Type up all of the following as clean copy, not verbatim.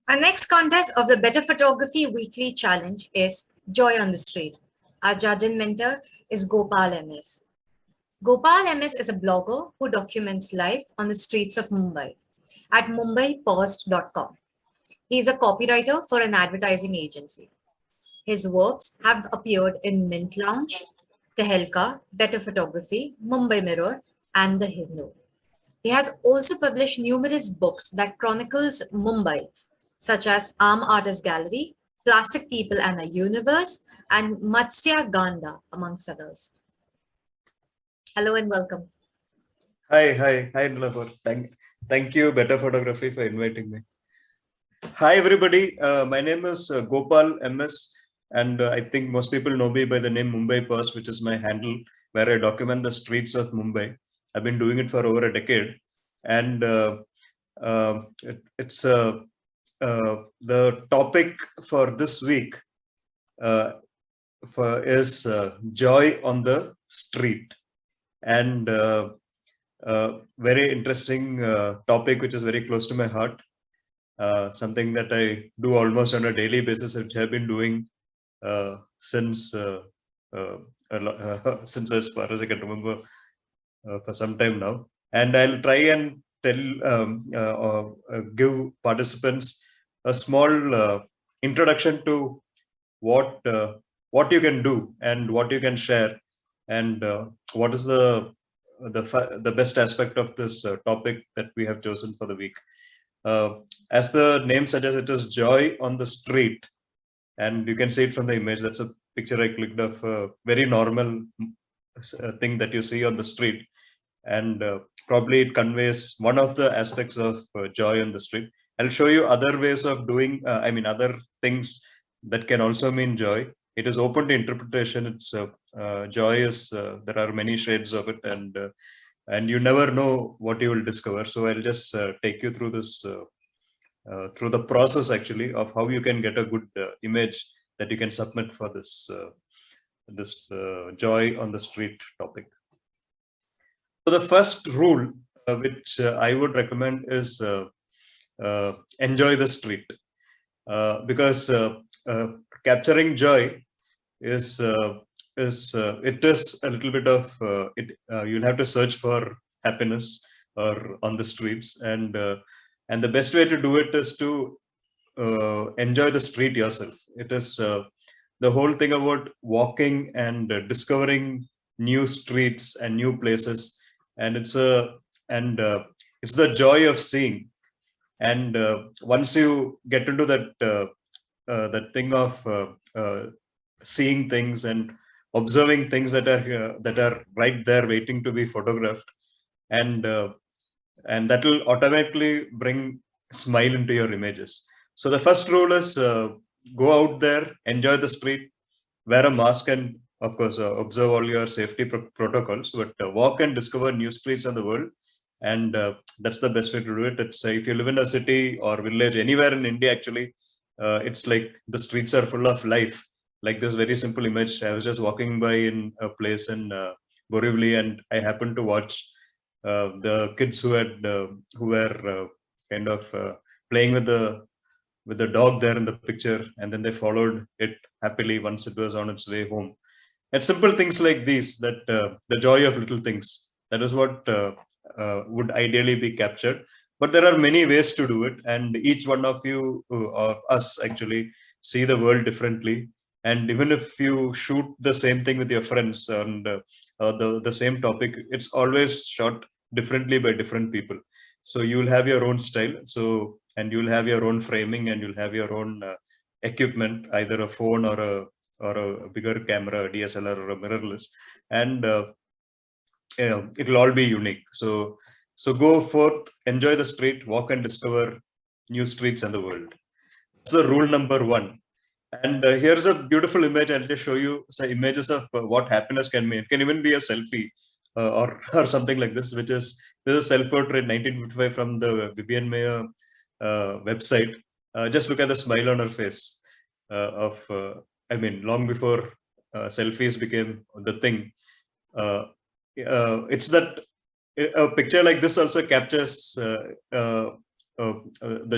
Our next contest of the Better Photography Weekly Challenge is Joy on the Street. Our judge and mentor is Gopal M S. Gopal M S is a blogger who documents life on the streets of Mumbai at mumbaipost.com. He is a copywriter for an advertising agency. His works have appeared in Mint Lounge, Tehelka, Better Photography, Mumbai Mirror, and The Hindu. He has also published numerous books that chronicles Mumbai, such as Arm Artist Gallery, Plastic People and a Universe, and Matsya Ganda, amongst others. Hello and welcome. Hi, Nilafar. Thank you, Better Photography, for inviting me. Hi, everybody. My name is Gopal M S, and I think most people know me by the name Mumbai Post, which is my handle, where I document the streets of Mumbai. I've been doing it for over a decade, and it's the topic for this week is joy on the street, and very interesting topic, which is very close to my heart. Something that I do almost on a daily basis, which I've been doing since since as far as I can remember, for some time now. And I'll try and give participants a small introduction to what what you can do and what you can share, and what is the best aspect of this topic that we have chosen for the week. As the name suggests, it is joy on the street, and you can see it from the image. That's a picture I clicked of a very normal thing that you see on the street, and probably it conveys one of the aspects of joy on the street. I'll show you other ways of doing, other things that can also mean joy. It is open to interpretation. It's joy is there are many shades of it, and you never know what you will discover. So I'll just take you through this through the process actually of how you can get a good image that you can submit for this joy on the street topic. So the first rule which I would recommend is enjoy the street, because capturing joy is it is a little bit of you'll have to search for happiness or on the streets, and the best way to do it is to enjoy the street yourself. It is the whole thing about walking and discovering new streets and new places, and it's the joy of seeing. And once you get into that thing of seeing things and observing things that are right there waiting to be photographed, and that will automatically bring smile into your images. So the first rule is go out there, enjoy the street, wear a mask, and of course observe all your safety protocols, but walk and discover new streets in the world. And that's the best way to do it. It's if you live in a city or village anywhere in India, actually, it's like the streets are full of life. Like this very simple image, I was just walking by in a place in Borivali, and I happened to watch the kids who were kind of playing with the dog there in the picture, and then they followed it happily once it was on its way home. And simple things like these, that the joy of little things, that is what would ideally be captured. But there are many ways to do it, and each one of you or us actually see the world differently. And even if you shoot the same thing with your friends and the same topic, it's always shot differently by different people. So you'll have your own style. So, and you'll have your own framing, and you'll have your own equipment, either a phone or a bigger camera, a DSLR or a mirrorless, and it'll all be unique. So go forth, enjoy the street, walk and discover new streets in the world. That's the rule number one. And here's a beautiful image. I'll just show you some images of what happiness can mean. It can even be a selfie or something like this, which is this is self-portrait 1955 from the Vivian Mayer website. Just look at the smile on her face long before selfies became the thing. It's that a picture like this also captures the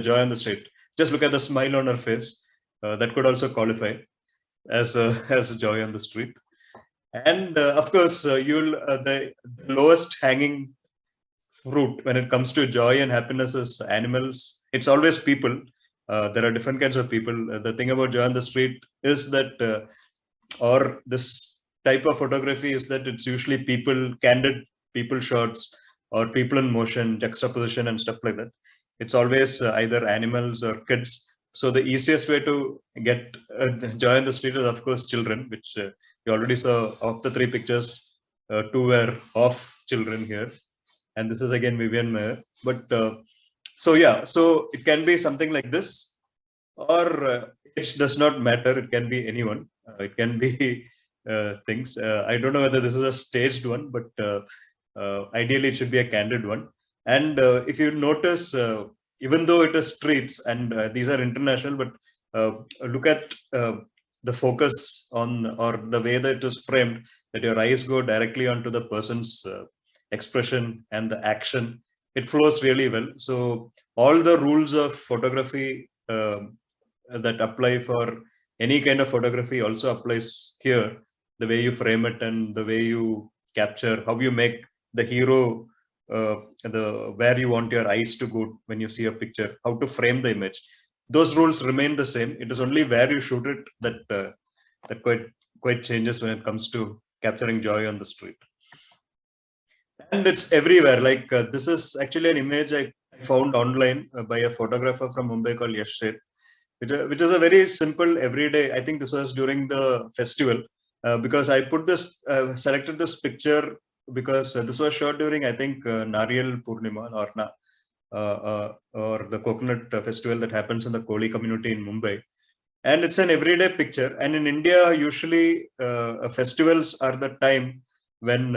joy on the street. just look at the smile on her face. That could also qualify as as joy on the street. And of course, you'll the lowest hanging fruit when it comes to joy and happiness is animals. It's always people. There are different kinds of people. The thing about joy on the street is that, or this type of photography is that it's usually people, candid people shots, or people in motion, juxtaposition, and stuff like that. It's always either animals or kids. So the easiest way to get joy on the street is, of course, children, which you already saw of the three pictures. Two were of children here, and this is again Vivian Mayer. But so yeah, so it can be something like this, or it does not matter. It can be anyone. It can be things. I don't know whether this is a staged one, but ideally it should be a candid one. And if you notice, even though it is streets and these are international, but look at the focus on, or the way that it is framed, that your eyes go directly onto the person's expression and the action. It flows really well. So all the rules of photography that apply for any kind of photography also applies here. The way you frame it and the way you capture, how you make the hero, the where you want your eyes to go when you see a picture, how to frame the image. Those rules remain the same. It is only where you shoot it that that quite changes when it comes to capturing joy on the street. And it's everywhere. Like this is actually an image I found online by a photographer from Mumbai called Yash Seth, which is a very simple everyday. I think this was during the festival because I put this selected this picture because this was shot during, I think, Nariyal Purnima or the coconut festival that happens in the Koli community in Mumbai. And it's an everyday picture. And in India, usually festivals are the time when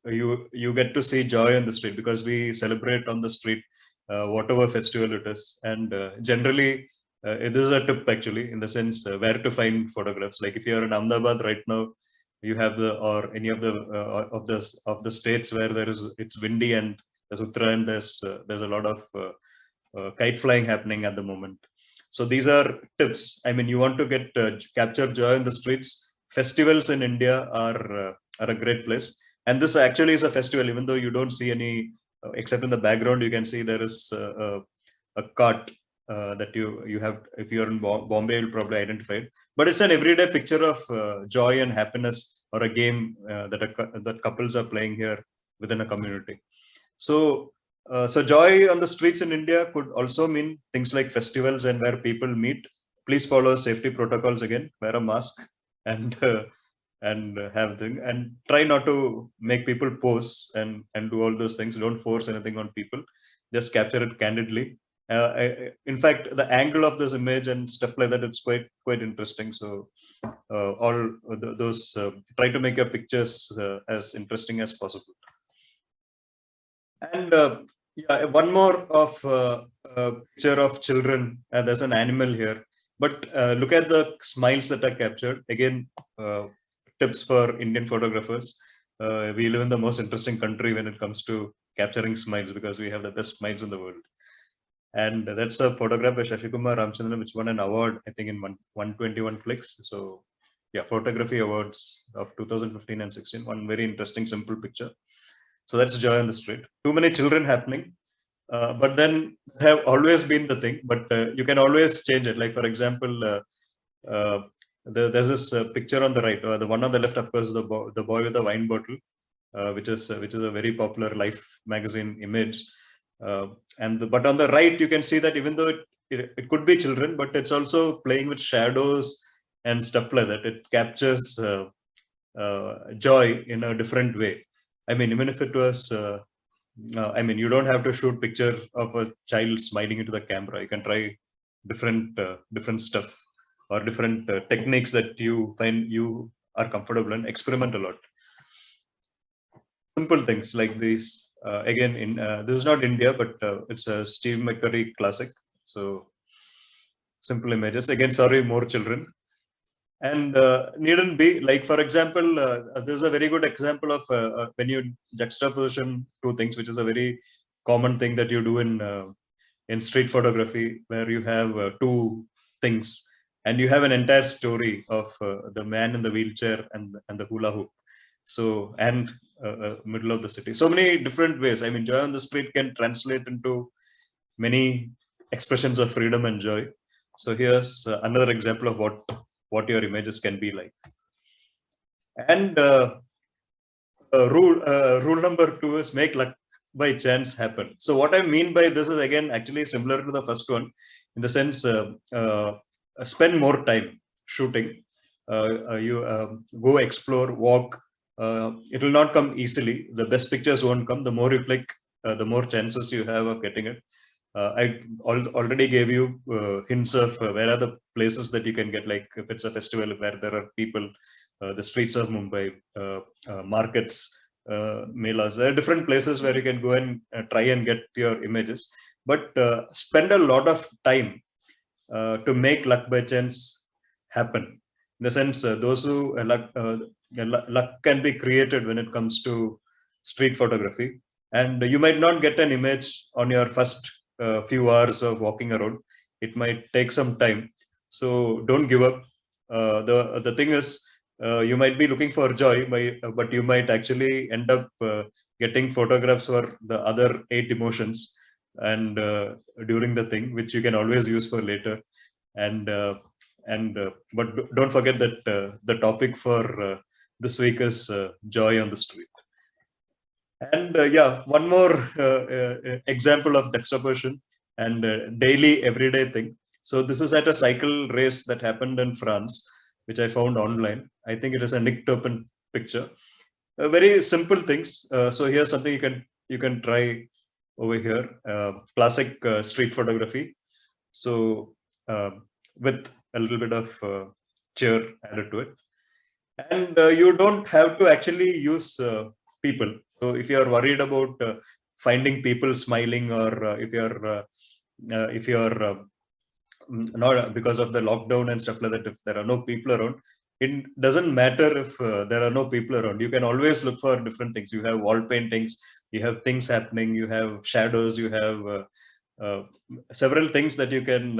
you get to see joy on the street, because we celebrate on the street whatever festival it is. And generally, this is a tip actually, in the sense where to find photographs. Like if you're in Ahmedabad right now, you have or any of the states where it's windy and there's Uttarayan, there's a lot of kite flying happening at the moment. So these are tips. I mean, you want to get capture joy in the streets. Festivals in India are a great place. And this actually is a festival, even though you don't see any, except in the background, you can see there is a cart that you have. If you're in Bombay, you'll probably identify it. But it's an everyday picture of joy and happiness, or a game that couples are playing here within a community. So, so joy on the streets in India could also mean things like festivals and where people meet. Please follow safety protocols again. Wear a mask and have thing, and try not to make people pose and do all those things. Don't force anything on people. Just capture it candidly. In fact, the angle of this image and stuff like that, it's quite interesting. So all those try to make your pictures as interesting as possible. And yeah, one more of picture of children. There's an animal here, but look at the smiles that are captured. Again, tips for Indian photographers. We live in the most interesting country when it comes to capturing smiles, because we have the best smiles in the world. And that's a photograph by Shashikumar Ramchandran, which won an award, I think, in 121 clicks. So yeah, photography awards of 2015 and 16. One very interesting, simple picture. So that's joy on the street. Too many children happening, but then have always been the thing. But you can always change it. Like for example, there's this picture on the right. The one on the left, of course, the boy with the wine bottle, which is a very popular Life magazine image. But on the right, you can see that even though it could be children, but it's also playing with shadows and stuff like that. It captures joy in a different way. I mean, even if it was, I mean, you don't have to shoot picture of a child smiling into the camera. You can try different stuff, or different techniques that you find you are comfortable in. Experiment a lot. Simple things like these. Again, this is not India, but it's a Steve McCurry classic. So simple images. Again, sorry, more children. And needn't be, like for example, there's a very good example of when you juxtaposition two things, which is a very common thing that you do in in street photography, where you have two things, and you have an entire story of the man in the wheelchair and the hula hoop. So, and middle of the city. So many different ways. I mean, joy on the street can translate into many expressions of freedom and joy. So here's another example of what your images can be like. And rule number 2 is make luck by chance happen. So what I mean by this is, again, actually similar to the first one, in the sense, spend more time shooting. You go explore, walk. It will not come easily. The best pictures won't come. The more you click, the more chances you have of getting it. I already gave you hints of where are the places that you can get, like if it's a festival where there are people, the streets of Mumbai, markets, melas. There are different places where you can go and try and get your images, but spend a lot of time to make luck by chance happen. In the sense, those who luck can be created when it comes to street photography, and you might not get an image on your first few hours of walking around. It might take some time, so don't give up. The thing is, you might be looking for joy, but you might actually end up getting photographs for the other 8 emotions, and during the thing, which you can always use for later. And but don't forget that the topic for this week is joy on the street. And yeah, one more example of juxtaposition and daily everyday thing. So this is at a cycle race that happened in France, which I found online. I think it is a Nick Turpin picture. Very simple things. So here's something you can try over here. Classic street photography. So with a little bit of cheer added to it, and you don't have to actually use people. So if you are worried about finding people smiling, or if you're not, because of the lockdown and stuff like that, if there are no people around, it doesn't matter if there are no people around. You can always look for different things. You have wall paintings, you have things happening, you have shadows, you have uh, several things that you can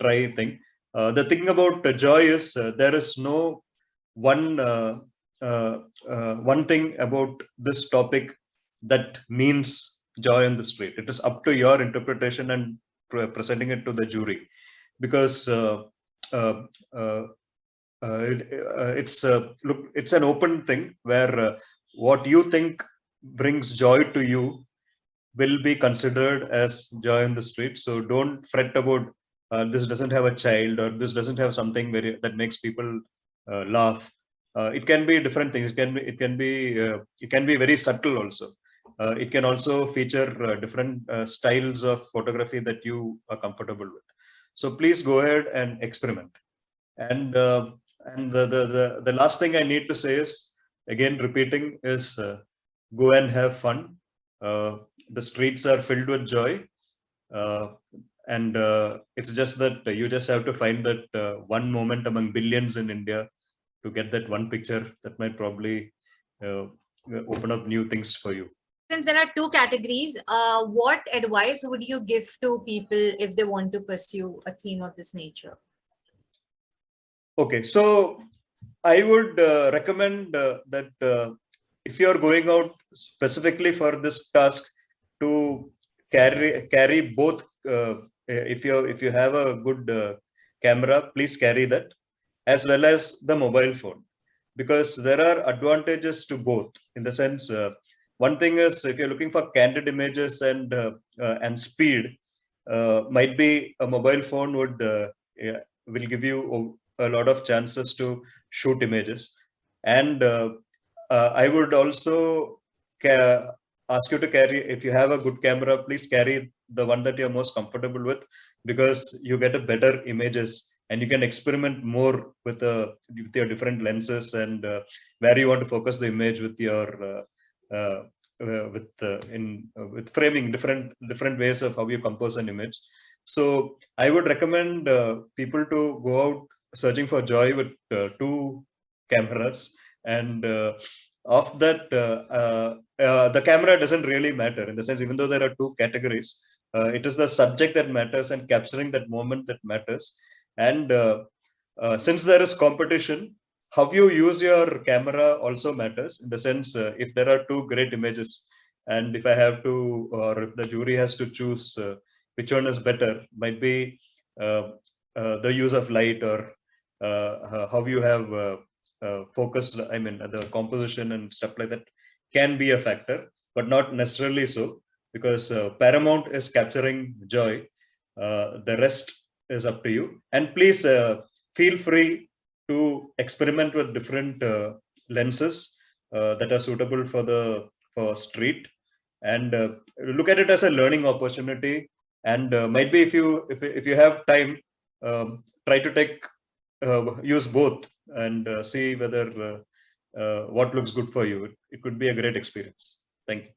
try thing. The thing about joy is, there is no one one thing about this topic that means joy on the street. It is up to your interpretation and presenting it to the jury, because uh, uh, it's an open thing, where what you think brings joy to you will be considered as joy in the street. So don't fret about this doesn't have a child, or this doesn't have something that makes people laugh. It can be different things. It can be very subtle also. It can also feature different styles of photography that you are comfortable with. So please go ahead and experiment. And the last thing I need to say is, again repeating, is go and have fun. The streets are filled with joy, and it's just that you just have to find that one moment among billions in India to get that one picture that might probably open up new things for you. Since there are two categories, what advice would you give to people if they want to pursue a theme of this nature? Okay, so I would recommend that if you are going out specifically for this task, to carry both. If you have a good camera, please carry that, as well as the mobile phone, because there are advantages to both. In the sense, one thing is, if you're looking for candid images and speed, might be a mobile phone will give you a lot of chances to shoot images. And I would also ask you to carry, if you have a good camera, please carry the one that you're most comfortable with, because you get a better images, and you can experiment more with your different lenses, and where you want to focus the image with your with framing, different ways of how you compose an image. So I would recommend people to go out searching for joy with two cameras, and of that, the camera doesn't really matter, in the sense, even though there are two categories, It is the subject that matters and capturing that moment that matters. And since there is competition, how you use your camera also matters, in the sense, if there are two great images, and if I have to, or if the jury has to choose which one is better, might be the use of light, or how you have focused, I mean, the composition and stuff like that can be a factor, but not necessarily so, because paramount is capturing joy. The rest is up to you. And please feel free to experiment with different lenses that are suitable for street, and look at it as a learning opportunity. And might be, if you have time, try to use both, and see whether what looks good for you. It could be a great experience. Thank you.